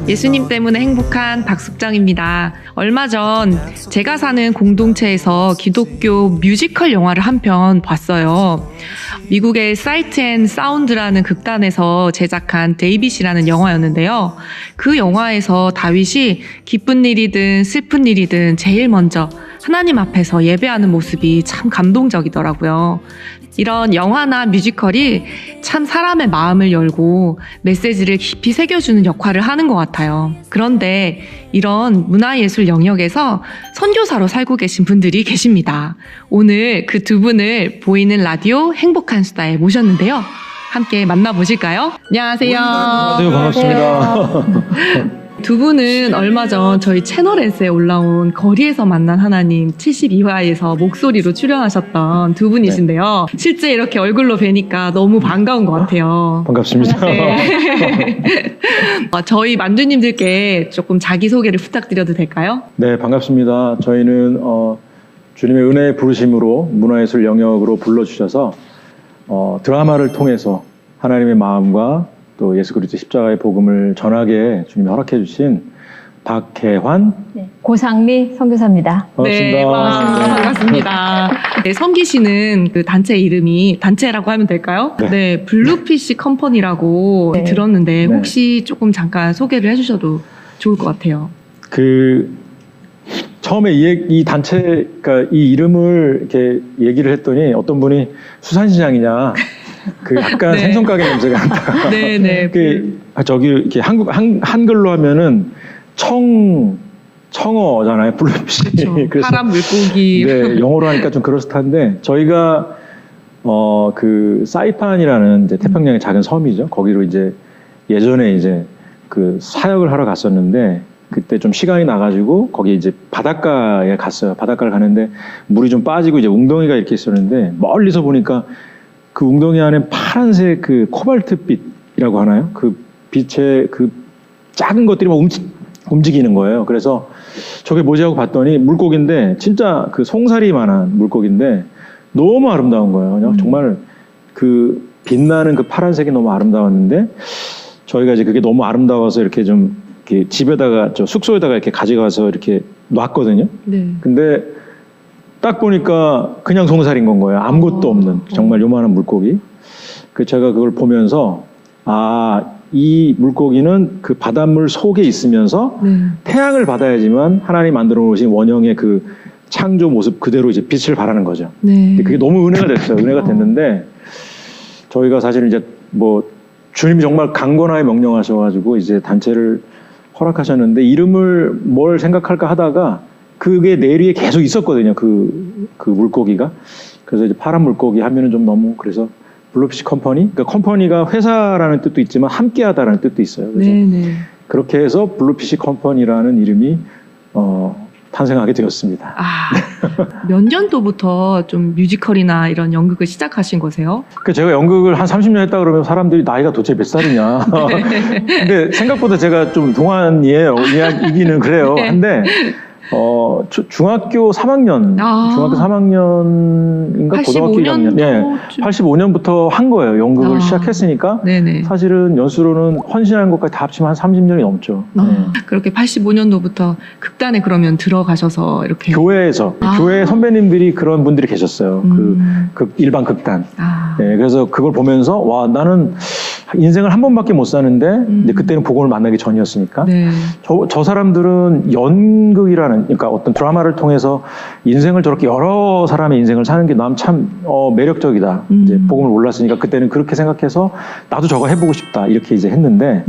예수님 때문에 행복한 박숙정입니다. 얼마 전 제가 사는 공동체에서 기독교 뮤지컬 영화를 한 편 봤어요. 미국의 사이트 앤 사운드라는 극단에서 제작한 데이빗이라는 영화였는데요. 그 영화에서 다윗이 기쁜 일이든 슬픈 일이든 제일 먼저 하나님 앞에서 예배하는 모습이 참 감동적이더라고요. 이런 영화나 뮤지컬이 참 사람의 마음을 열고 메시지를 깊이 새겨주는 역할을 하는 것 같아요. 그런데 이런 문화예술 영역에서 선교사로 살고 계신 분들이 계십니다. 오늘 그 두 분을 보이는 라디오 행복한 수다에 모셨는데요. 함께 만나보실까요? 안녕하세요. 네, 반갑습니다. 두 분은 얼마 전 저희 채널S에 올라온 거리에서 만난 하나님 72화에서 목소리로 출연하셨던 두 분이신데요. 실제 이렇게 얼굴로 뵈니까 너무 반가운 것 같아요. 반갑습니다. 네. 저희 만두님들께 조금 자기소개를 부탁드려도 될까요? 네, 반갑습니다. 저희는 주님의 은혜의 부르심으로 문화예술 영역으로 불러주셔서 드라마를 통해서 하나님의 마음과 또 예수 그리스도 십자가의 복음을 전하게 주님이 허락해 주신 박혜환, 네, 고상미 선교사입니다. 네, 반갑습니다. 네, 섬기시는 그 단체 이름이 단체라고 하면 될까요? 네, 블루피쉬 컴퍼니라고 네. 들었는데 네. 혹시 조금 잠깐 소개를 해주셔도 좋을 것 같아요. 처음에 이 단체, 그러니까 이 이름을 이렇게 얘기를 했더니 어떤 분이 수산시장이냐, 약간 네. 생선가게 냄새가 난다. 네네. 저기 이렇게 한글로 하면은 청어잖아요, 블루피쉬. 그렇죠. 파란 물고기. 네, 영어로 하니까 좀 그럴듯한데 저희가 사이판이라는 이제 태평양의 작은 섬이죠. 거기로 이제 예전에 이제 그 사역을 하러 갔었는데 그때 좀 시간이 나가지고 거기 이제 바닷가에 갔어요. 바닷가를 가는데 물이 좀 빠지고 이제 웅덩이가 이렇게 있었는데 멀리서 보니까 그 웅덩이 안에 파란색 그 코발트빛이라고 하나요? 그 빛의 그 작은 것들이 막 움직이는 거예요. 그래서 저게 뭐지 하고 봤더니 물고기인데 진짜 그 송사리만한 물고기인데 너무 아름다운 거예요. 정말 그 빛나는 그 파란색이 너무 아름다웠는데 저희가 이제 그게 너무 아름다워서 이렇게 좀 이렇게 집에다가 숙소에다가 이렇게 가져가서 이렇게 놨거든요. 네. 근데 딱 보니까 그냥 송사리인 건 거예요. 아무것도 없는 정말 요만한 물고기. 제가 그걸 보면서 이 물고기는 그 바닷물 속에 있으면서 태양을 받아야지만 하나님 만들어 놓으신 원형의 그 창조 모습 그대로 이제 빛을 발하는 거죠. 네. 그게 너무 은혜가 됐어요. 은혜가 됐는데 저희가 사실 이제 주님이 정말 강권하에 명령하셔가지고 이제 단체를 허락하셨는데 이름을 뭘 생각할까 하다가 그게 내리에 계속 있었거든요. 그 물고기가. 그래서 이제 파란 물고기 하면은 좀 너무 그래서 블루피쉬 컴퍼니. 그러니까 컴퍼니가 회사라는 뜻도 있지만 함께하다라는 뜻도 있어요. 그래서 그렇게 해서 블루피쉬 컴퍼니라는 이름이 탄생하게 되었습니다. 몇 년도부터 좀 뮤지컬이나 이런 연극을 시작하신 거세요? 제가 연극을 한 30년 했다 그러면 사람들이 나이가 도대체 몇 살이냐. 근데 생각보다 제가 좀 동안이에요. 이야기는 그래요. 근데 중학교 3학년, 중학교 3학년인가 고등학교 1학년, 85년부터 한 거예요. 연극을 시작했으니까. 네네. 사실은 연수로는 헌신하는 것까지 다 합치면 한 30년이 넘죠. 그렇게 85년도부터 극단에 그러면 들어가셔서 이렇게 교회에서 교회 선배님들이 그런 분들이 계셨어요. 그 일반 극단. 네, 그래서 그걸 보면서 와 나는 인생을 한 번밖에 못 사는데 이제 그때는 복음을 만나기 전이었으니까 저 사람들은 연극이라는 그러니까 어떤 드라마를 통해서 인생을 저렇게 여러 사람의 인생을 사는 게 난 참 매력적이다. 이제 복음을 몰랐으니까 그때는 그렇게 생각해서 나도 저거 해보고 싶다 이렇게 이제 했는데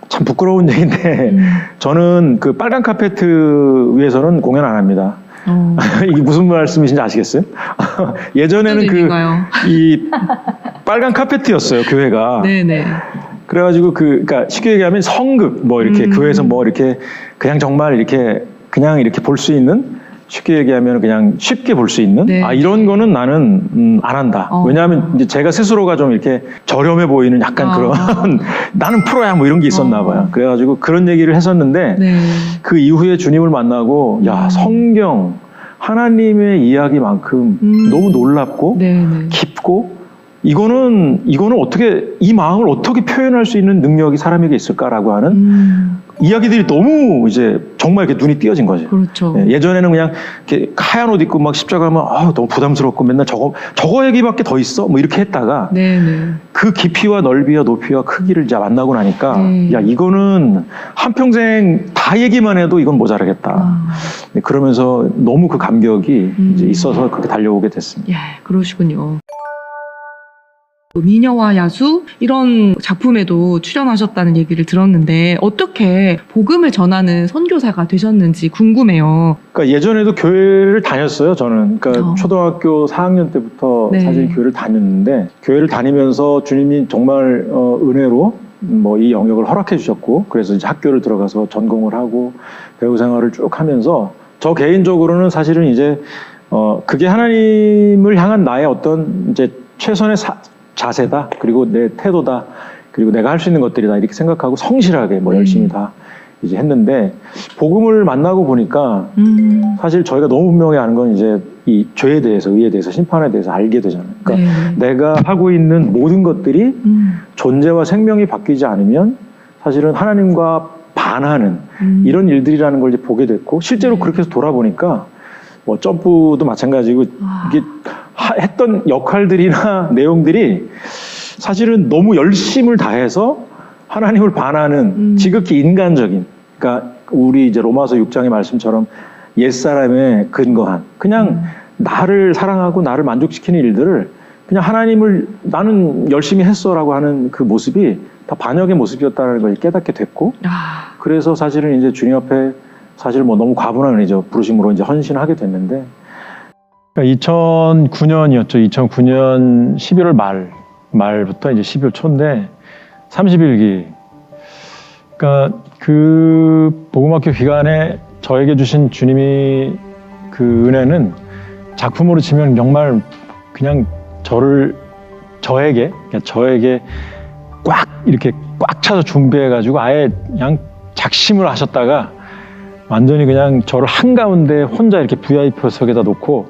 참 부끄러운 얘기인데 저는 그 빨간 카페트 위에서는 공연 안 합니다. 이게 무슨 말씀이신지 아시겠어요? 예전에는 이 빨간 카페트였어요, 교회가. 네네. 그래가지고 그러니까 쉽게 얘기하면 성극 이렇게 교회에서 이렇게 그냥 정말 이렇게 그냥 이렇게 볼 수 있는 쉽게 얘기하면 그냥 쉽게 볼 수 있는 이런 거는 나는 안 한다. 왜냐하면 이제 제가 스스로가 좀 이렇게 저렴해 보이는 약간 그런 나는 프로야 이런 게 있었나 봐요. 그래가지고 그런 얘기를 했었는데 그 이후에 주님을 만나고 야 성경 하나님의 이야기만큼 너무 놀랍고 깊고 이거는 어떻게 이 마음을 어떻게 표현할 수 있는 능력이 사람에게 있을까라고 하는 이야기들이 너무 이제 정말 이렇게 눈이 띄어진 거죠. 그렇죠. 예전에는 그냥 이렇게 하얀 옷 입고 막 십자가 하면 너무 부담스럽고 맨날 저거 얘기밖에 더 있어? 뭐 이렇게 했다가 네네. 그 깊이와 넓이와 높이와 크기를 이제 만나고 나니까 네. 야, 이거는 한평생 다 얘기만 해도 이건 모자라겠다. 네, 그러면서 너무 그 감격이 이제 있어서 그렇게 달려오게 됐습니다. 예, 그러시군요. 미녀와 야수 이런 작품에도 출연하셨다는 얘기를 들었는데 어떻게 복음을 전하는 선교사가 되셨는지 궁금해요. 그러니까 예전에도 교회를 다녔어요, 저는. 그러니까 초등학교 4학년 때부터 네. 사실 교회를 다녔는데 교회를 다니면서 주님이 정말 은혜로 뭐 이 영역을 허락해 주셨고 그래서 이제 학교를 들어가서 전공을 하고 배우 생활을 쭉 하면서 저 개인적으로는 사실은 이제 그게 하나님을 향한 나의 어떤 이제 최선의 자세다. 그리고 내 태도다. 그리고 내가 할 수 있는 것들이다. 이렇게 생각하고 성실하게 뭐 열심히 다 이제 했는데 복음을 만나고 보니까 사실 저희가 너무 분명히 아는 건 이제 이 죄에 대해서, 의에 대해서, 심판에 대해서 알게 되잖아요. 그러니까 내가 하고 있는 모든 것들이 존재와 생명이 바뀌지 않으면 사실은 하나님과 반하는 이런 일들이라는 걸 이제 보게 됐고 실제로 그렇게 해서 돌아보니까 뭐 점프도 마찬가지고 이게 했던 역할들이나 내용들이 사실은 너무 열심을 다해서 하나님을 반하는 지극히 인간적인, 그러니까 우리 이제 로마서 6장의 말씀처럼 옛사람에 근거한 그냥 나를 사랑하고 나를 만족시키는 일들을 그냥 하나님을 나는 열심히 했어라고 하는 그 모습이 다 반역의 모습이었다는 걸 깨닫게 됐고 그래서 사실은 이제 주님 앞에 사실 뭐 너무 과분한 은혜죠. 부르심으로 이제 헌신하게 됐는데 2009년이었죠. 2009년 11월 말부터 이제 12월 초인데 30일기. 그러니까 그 복음학교 기간에 저에게 주신 주님이 그 은혜는 작품으로 치면 정말 그냥 저에게 꽉 이렇게 꽉 차서 준비해가지고 아예 그냥 작심을 하셨다가 완전히 그냥 저를 한가운데 혼자 이렇게 VIP석에다 놓고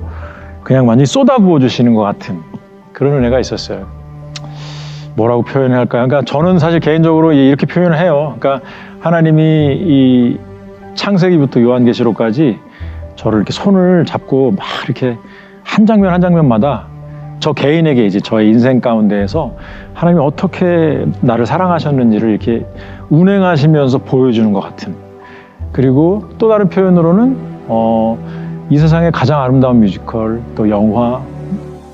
그냥 완전히 쏟아부어 주시는 것 같은 그런 은혜가 있었어요. 뭐라고 표현해야 할까요? 그러니까 저는 사실 개인적으로 이렇게 표현을 해요. 그러니까 하나님이 이 창세기부터 요한계시록까지 저를 이렇게 손을 잡고 막 이렇게 한 장면 한 장면마다 저 개인에게 이제 저의 인생 가운데에서 하나님이 어떻게 나를 사랑하셨는지를 이렇게 운행하시면서 보여주는 것 같은. 그리고 또 다른 표현으로는 이 세상의 가장 아름다운 뮤지컬, 또 영화,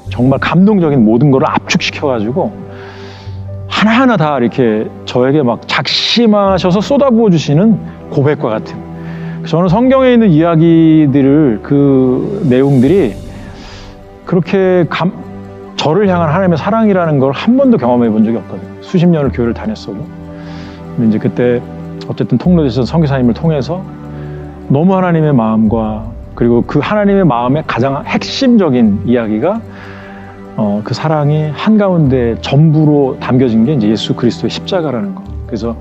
정말 감동적인 모든 거를 압축시켜가지고 하나하나 다 이렇게 저에게 막 작심하셔서 쏟아부어 주시는 고백과 같은. 저는 성경에 있는 이야기들을 그 내용들이 그렇게 저를 향한 하나님의 사랑이라는 걸 한 번도 경험해 본 적이 없거든요. 수십 년을 교회를 다녔어도. 근데 이제 그때 어쨌든 통로에서 선교사님을 통해서 너무 하나님의 마음과 그리고 그 하나님의 마음의 가장 핵심적인 이야기가 그 사랑이 한가운데 전부로 담겨진 게 이제 예수 그리스도의 십자가라는 거. 그래서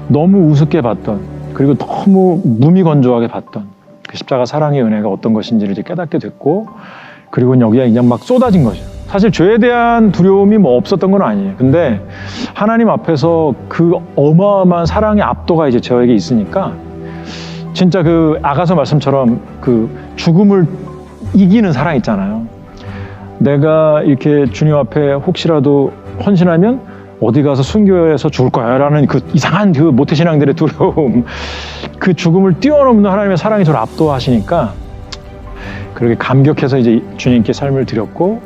너무 우습게 봤던 그리고 너무 무미건조하게 봤던 그 십자가 사랑의 은혜가 어떤 것인지를 이제 깨닫게 됐고 그리고 여기에 그냥 막 쏟아진 거죠. 사실 죄에 대한 두려움이 뭐 없었던 건 아니에요. 근데 하나님 앞에서 그 어마어마한 사랑의 압도가 이제 저에게 있으니까 진짜 그 아가서 말씀처럼 그 죽음을 이기는 사랑 있잖아요. 내가 이렇게 주님 앞에 혹시라도 헌신하면 어디 가서 순교해서 죽을 거야 라는 그 이상한 그 모태신앙들의 두려움, 그 죽음을 뛰어넘는 하나님의 사랑이 저를 압도하시니까 그렇게 감격해서 이제 주님께 삶을 드렸고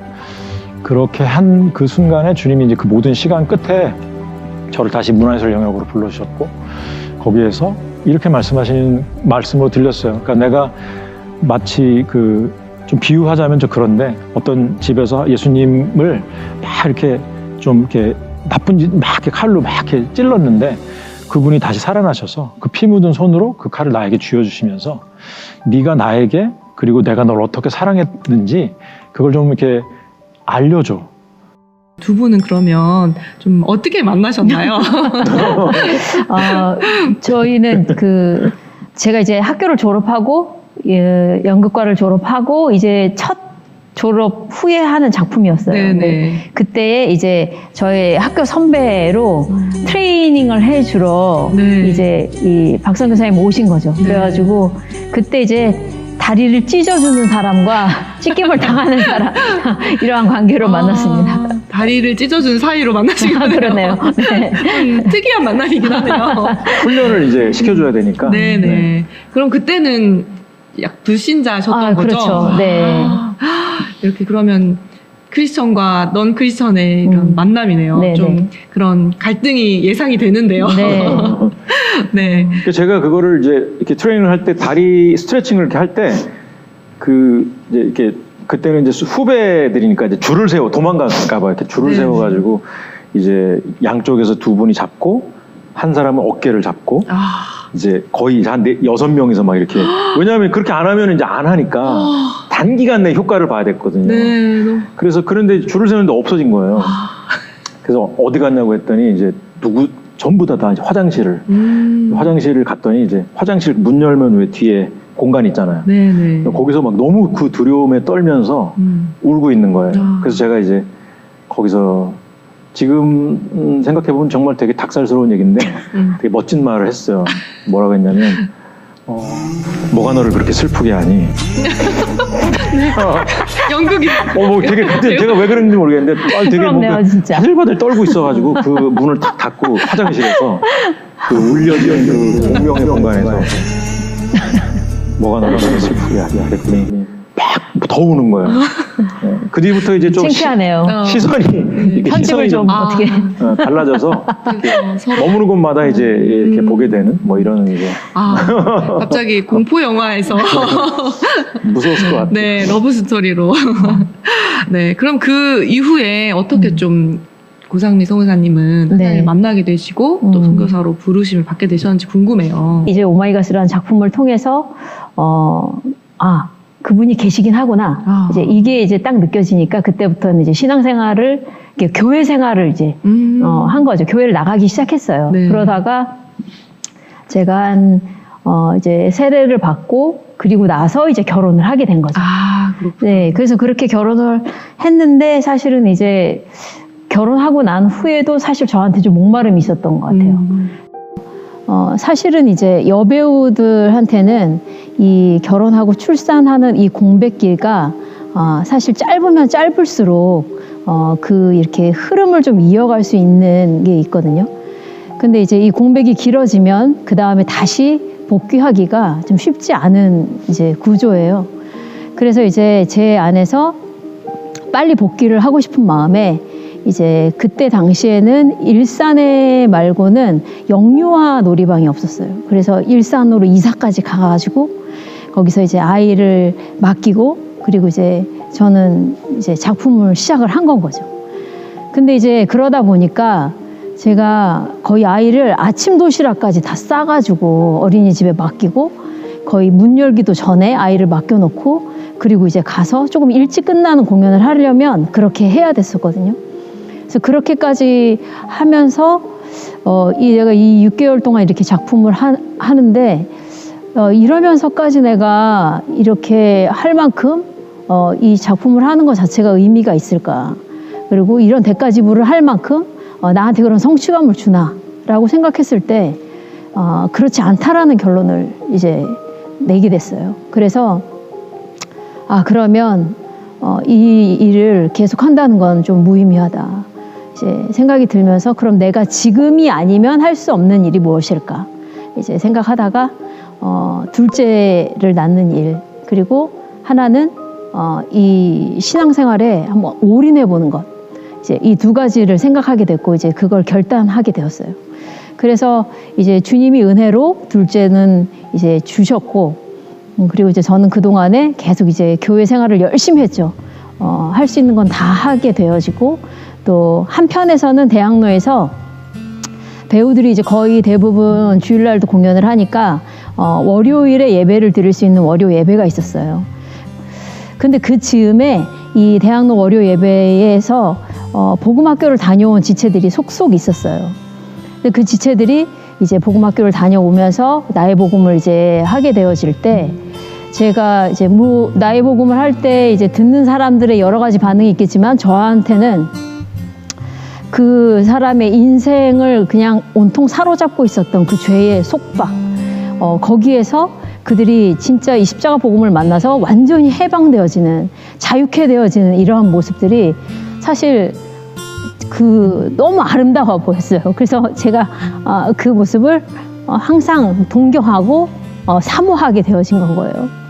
그렇게 한 그 순간에 주님이 이제 그 모든 시간 끝에 저를 다시 문화예술 영역으로 불러주셨고 거기에서 이렇게 말씀하시는 말씀으로 들렸어요. 그러니까 내가 마치 좀 비유하자면 좀 그런데 어떤 집에서 예수님을 막 이렇게 좀 이렇게 나쁜 짓 막 이렇게 칼로 막 이렇게 찔렀는데 그분이 다시 살아나셔서 그 피 묻은 손으로 그 칼을 나에게 쥐어주시면서 네가 나에게 그리고 내가 널 어떻게 사랑했는지 그걸 좀 이렇게 알려줘. 두 분은 그러면 좀 어떻게 만나셨나요? 저희는 제가 이제 학교를 졸업하고 연극과를 졸업하고 이제 첫 졸업 후에 하는 작품이었어요. 네네. 그때 이제 저희 학교 선배로 트레이닝을 해주러 네. 이제 이 박선 교사님 오신 거죠. 네. 그래가지고 그때 이제 다리를 찢어주는 사람과 찢김을 당하는 사람 이러한 관계로 만났습니다. 다리를 찢어준 사이로 만나신 거네요. 그러네요. 네. 특이한 만남이긴 하네요. 훈련을 이제 시켜줘야 되니까. 네네. 그럼 그때는 약 불신자셨던 거죠? 그렇죠. 네. 이렇게 그러면 크리스천과 넌 크리스천의 이런 만남이네요. 네네. 좀 그런 갈등이 예상이 되는데요. 네. 네. 그러니까 제가 그거를 이제 이렇게 트레이닝을 할 때 다리 스트레칭을 이렇게 할 때 그 이제 이렇게 그때는 이제 후배들이니까 이제 줄을 세워 도망갈까 봐 이렇게 줄을 네. 세워가지고 이제 양쪽에서 두 분이 잡고 한 사람은 어깨를 잡고 이제 거의 한 6명이서 막 이렇게 왜냐하면 그렇게 안 하면 이제 안 하니까 단기간 내 효과를 봐야 됐거든요. 네. 그래서 그런데 줄을 세우는데 없어진 거예요. 그래서 어디 갔냐고 했더니 이제 전부 다 이제 화장실을 갔더니 이제 화장실 문 열면 왜 뒤에 공간 있잖아요. 네네. 거기서 막 너무 그 두려움에 떨면서 울고 있는 거예요. 그래서 제가 이제 거기서 지금 생각해보면 정말 되게 닭살스러운 얘기인데 되게 멋진 말을 했어요. 뭐라고 했냐면 뭐가 너를 그렇게 슬프게 하니? 연극이. 뭐 되게 그때 제가 왜 그랬는지 모르겠는데 되게 부럽네요, 뭔가 진짜. 바들바들 떨고 있어가지고 그 문을 탁 닫고 화장실에서 그 울렸던 그 공명의 공간에서 뭐가 너를 그렇게 슬프게 하니? 그랬더니 막 더 우는 거예요. 네. 그 뒤부터 이제 좀 창피하네요. 시선이 이렇게 편집을 시선이 좀 어떻게. 달라져서 머무는 곳마다 이제 이렇게 보게 되는 뭐 이런 이제 갑자기 공포 영화에서 무서웠을 것 같아요. 네, 러브 스토리로. 네, 그럼 그 이후에 어떻게 좀 고상미 선교사님은 하나님을 만나게 되시고 또 선교사로 부르심을 받게 되셨는지 궁금해요. 이제 오마이갓이라는 작품을 통해서 그분이 계시긴 하구나. 이제 이게 이제 딱 느껴지니까 그때부터는 이제 신앙생활을 교회 생활을 이제 한 거죠. 교회를 나가기 시작했어요. 네. 그러다가 제가 이제 세례를 받고 그리고 나서 이제 결혼을 하게 된 거죠. 그렇구나. 네, 그래서 그렇게 결혼을 했는데 사실은 이제 결혼하고 난 후에도 사실 저한테 좀 목마름이 있었던 것 같아요. 사실은 이제 여배우들한테는 이 결혼하고 출산하는 이 공백기가 사실 짧으면 짧을수록 그 이렇게 흐름을 좀 이어갈 수 있는 게 있거든요. 근데 이제 이 공백이 길어지면 그 다음에 다시 복귀하기가 좀 쉽지 않은 이제 구조예요. 그래서 이제 제 안에서 빨리 복귀를 하고 싶은 마음에 이제 그때 당시에는 일산에 말고는 영유아 놀이방이 없었어요. 그래서 일산으로 이사까지 가가지고 거기서 이제 아이를 맡기고 그리고 이제 저는 이제 작품을 시작을 한 건 거죠. 근데 이제 그러다 보니까 제가 거의 아이를 아침 도시락까지 다 싸가지고 어린이집에 맡기고 거의 문 열기도 전에 아이를 맡겨놓고 그리고 이제 가서 조금 일찍 끝나는 공연을 하려면 그렇게 해야 됐었거든요. 그래서 그렇게까지 하면서 내가 이 6개월 동안 이렇게 작품을 하는데 이러면서까지 내가 이렇게 할 만큼 이 작품을 하는 것 자체가 의미가 있을까? 그리고 이런 대가 지불을 할 만큼 나한테 그런 성취감을 주나라고 생각했을 때 그렇지 않다라는 결론을 이제 내게 됐어요. 그래서 그러면 이 일을 계속 한다는 건 좀 무의미하다. 이제 생각이 들면서 그럼 내가 지금이 아니면 할 수 없는 일이 무엇일까? 이제 생각하다가 둘째를 낳는 일 그리고 하나는 이 신앙생활에 한번 올인해 보는 것. 이제 이 두 가지를 생각하게 됐고 이제 그걸 결단하게 되었어요. 그래서 이제 주님이 은혜로 둘째는 이제 주셨고 그리고 이제 저는 그 동안에 계속 이제 교회 생활을 열심히 했죠. 할 수 있는 건 다 하게 되어지고 또 한편에서는 대학로에서 배우들이 이제 거의 대부분 주일날도 공연을 하니까 월요일에 예배를 드릴 수 있는 월요 예배가 있었어요. 근데 그 즈음에 이 대학로 월요 예배에서 복음학교를 다녀온 지체들이 속속 있었어요. 근데 그 지체들이 이제 복음학교를 다녀오면서 나의 복음을 이제 하게 되어질 때 제가 이제 나의 복음을 할 때 이제 듣는 사람들의 여러 가지 반응이 있겠지만 저한테는 그 사람의 인생을 그냥 온통 사로잡고 있었던 그 죄의 속박, 거기에서 그들이 진짜 이 십자가 복음을 만나서 완전히 해방되어지는, 자유케 되어지는 이러한 모습들이 사실 너무 아름다워 보였어요. 그래서 제가 그 모습을 항상 동경하고 사모하게 되어진 건 거예요.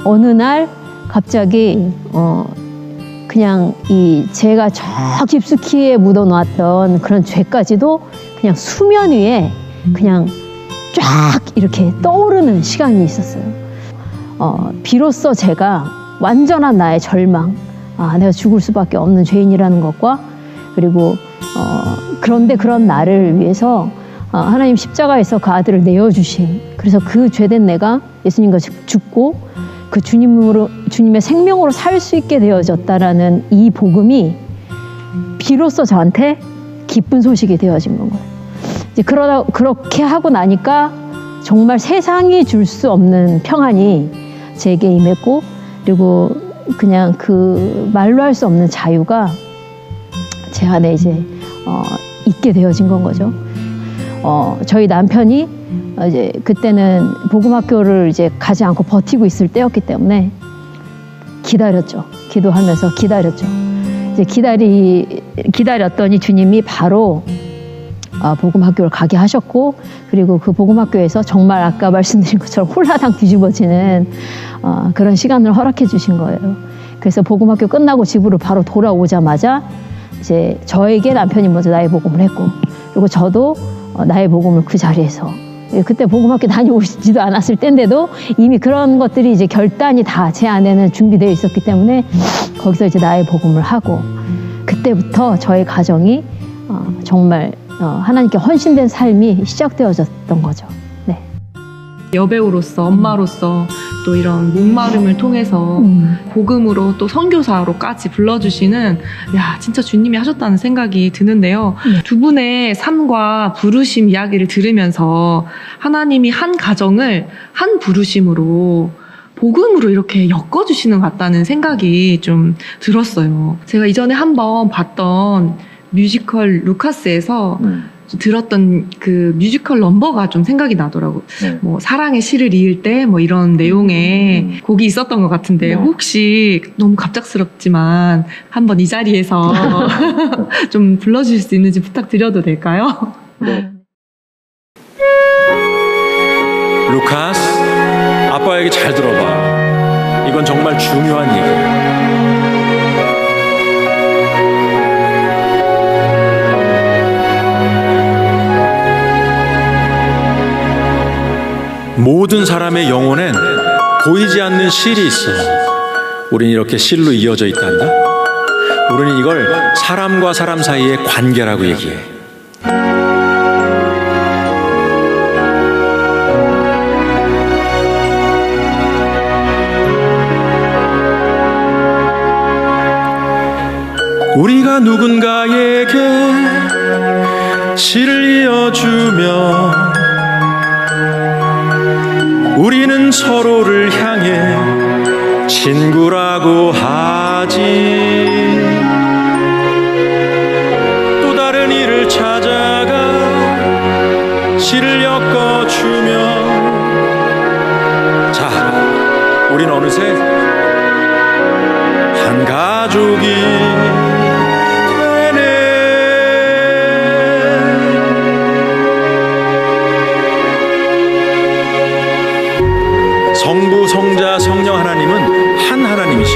어느 날 갑자기 그냥 제가 저 깊숙이에 묻어놨던 그런 죄까지도 그냥 수면 위에 그냥 쫙 이렇게 떠오르는 시간이 있었어요. 비로소 제가 완전한 나의 절망, 내가 죽을 수밖에 없는 죄인이라는 것과, 그리고 그런데 그런 나를 위해서 하나님 십자가에서 그 아들을 내어주신, 그래서 그 죄된 내가 예수님과 죽고 그 주님의 생명으로 살 수 있게 되어졌다라는 이 복음이 비로소 저한테 기쁜 소식이 되어진 건 거예요. 이제 그렇게 하고 나니까 정말 세상이 줄 수 없는 평안이 제게 임했고, 그리고 그냥 그 말로 할 수 없는 자유가 제 안에 이제 있게 되어진 건 거죠. 저희 남편이 이제 그때는 복음학교를 이제 가지 않고 버티고 있을 때였기 때문에 기다렸죠. 기도하면서 기다렸죠. 이제 기다렸더니 주님이 바로 복음학교를 가게 하셨고, 그리고 그 복음학교에서 정말 아까 말씀드린 것처럼 홀라당 뒤집어지는 그런 시간을 허락해 주신 거예요. 그래서 복음학교 끝나고 집으로 바로 돌아오자마자 이제 저에게 남편이 먼저 나의 복음을 했고, 그리고 저도 나의 복음을 그 자리에서, 그때 복음학교 다녀오시지도 않았을 때인데도 이미 그런 것들이 이제 결단이 다 제 안에는 준비되어 있었기 때문에 거기서 이제 나의 복음을 하고, 그때부터 저의 가정이 정말 하나님께 헌신된 삶이 시작되어졌던 거죠. 네. 여배우로서, 엄마로서 또 이런 목마름을 통해서 복음으로 또 선교사로까지 불러주시는, 진짜 주님이 하셨다는 생각이 드는데요. 두 분의 삶과 부르심 이야기를 들으면서 하나님이 한 가정을 한 부르심으로, 복음으로 이렇게 엮어주시는 것 같다는 생각이 좀 들었어요. 제가 이전에 한번 봤던 뮤지컬 루카스에서 들었던 그 뮤지컬 넘버가 좀 생각이 나더라고요. 뭐 사랑의 시를 이을 때 뭐 이런 내용의 곡이 있었던 것 같은데, 혹시 너무 갑작스럽지만 한번 이 자리에서 좀 불러주실 수 있는지 부탁드려도 될까요? 네. 루카스, 아빠 얘기 잘 들어봐. 이건 정말 중요한 얘기야. 모든 사람의 영혼엔 보이지 않는 실이 있어. 우린 이렇게 실로 이어져 있단다. 우리는 이걸 사람과 사람 사이의 관계라고 얘기해. 우리가 누군가에게 실을 이어주며 우리는 서로를 향해 친구라고 하지. 또 다른 일을 찾아가 실을 엮어주며, 자, 우린 어느새 한 가족이 성부, 성자, 성령 하나님은 한 하나님이셔.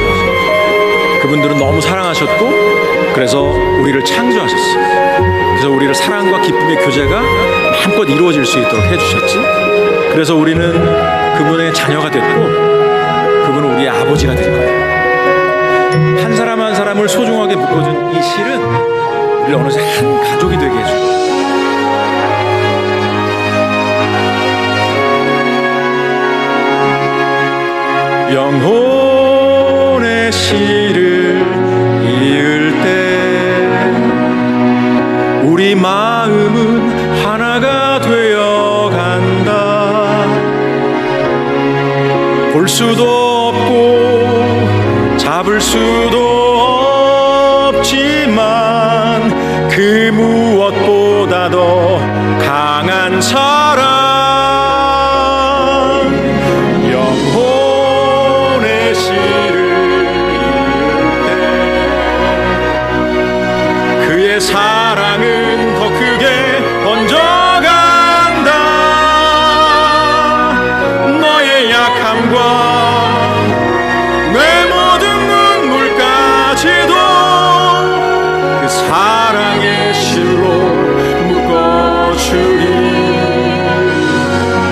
그분들은 너무 사랑하셨고, 그래서 우리를 창조하셨어. 그래서 우리를 사랑과 기쁨의 교제가 마음껏 이루어질 수 있도록 해주셨지. 그래서 우리는 그분의 자녀가 됐고, 그분은 우리의 아버지가 된 거예요. 한 사람 한 사람을 소중하게 묶어준 이 실은 우리를 어느새 한 가족이 되게 해줘요. 영혼의 실을 이을 때 우리 마음은 하나가 되어 간다. 볼 수도 없고 잡을 수도 없지만 그 무엇보다 더 강한 사랑, 영혼의 씨를 잃을 때 그의 사랑은 더 크게 번져간다. 너의 약함과 내 모든 눈물까지도 그 사랑의 실로 묶어주리.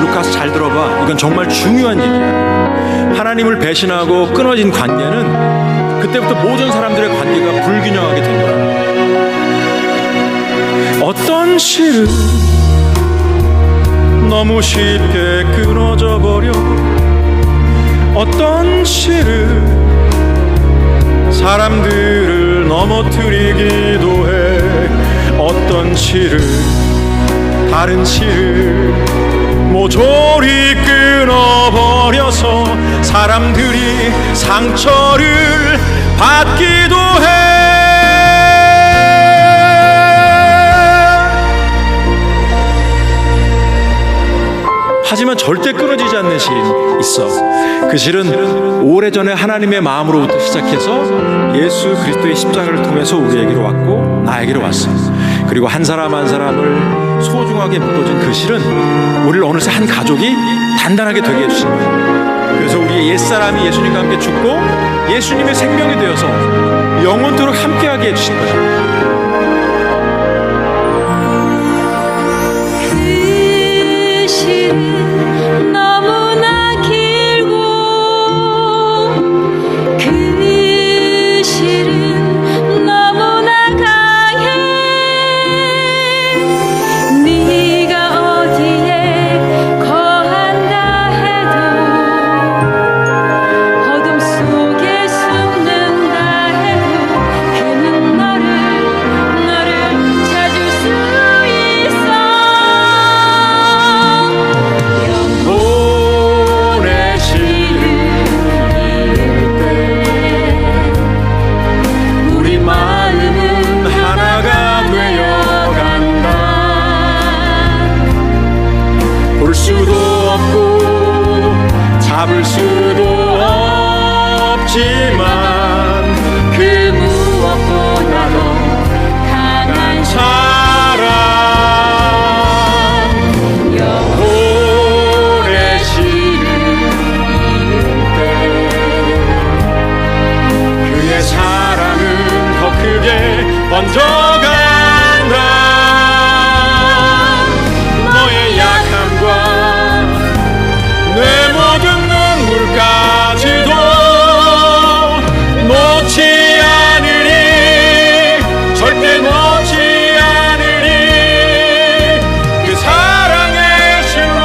루카스, 잘 들어봐. 이건 정말 중요한 얘기야. 하나님을 배신하고 끊어진 관계는 그때부터 모든 사람들의 관계가 불균형하게 된 거야. 어떤 실은 너무 쉽게 끊어져 버려. 어떤 실은 사람들을 넘어뜨리기도 해. 어떤 실은 다른 실을 모조리 끊어버려서 사람들이 상처를 받기도 해. 하지만 절대 끊어지지 않는 실이 있어. 그 실은 오래전에 하나님의 마음으로부터 시작해서 예수 그리스도의 십자가를 통해서 우리에게로 왔고 나에게로 왔어. 그리고 한 사람 한 사람을 소중하게 묶어준 그 실은 우리를 어느새 한 가족이 단단하게 되게 해주신 거야. 그래서 우리의 옛사람이 예수님과 함께 죽고 예수님의 생명이 되어서 영원토록 함께하게 해주신 거야. 너무나 길고 그 실은 너무나 강해. 네가 어디에 거한다 해도 어둠 속에 숨는다 해도 그는 너를 찾을 수 있어. 영혼의 실을 잃을 때 우리 마음은 하나가 되어간다. 볼 수도 없고 잡을 수도 없지만 그 무엇보다도 강한 사랑, 영혼의 실을 잃을 때 그의 사랑은 더 크게 번져간다. 너의 약함과 내 모든 눈물까지도 놓지 않으리. 절대 놓지 않으리. 그 사랑의 실로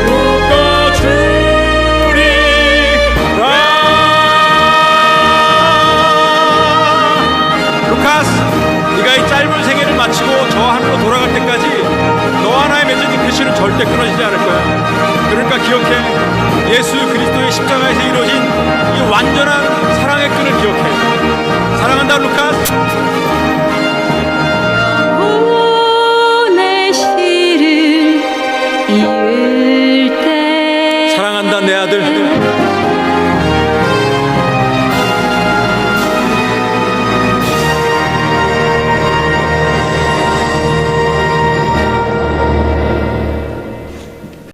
묶어주리라. 루카스, 네가 이 짧은 생애를 마치고 저 하늘로 돌아갈 때까지 너와 나의 맺어진 그 실은 절대 끊어지지 않을 거야. 그러니까 기억해. 예수 그리스도의 십자가에서 이루어진 이 완전한 사랑의 끈을 기억해. 사랑한다, 루카스. 영혼의 실을 잃을 때 사랑한다, 내 아들.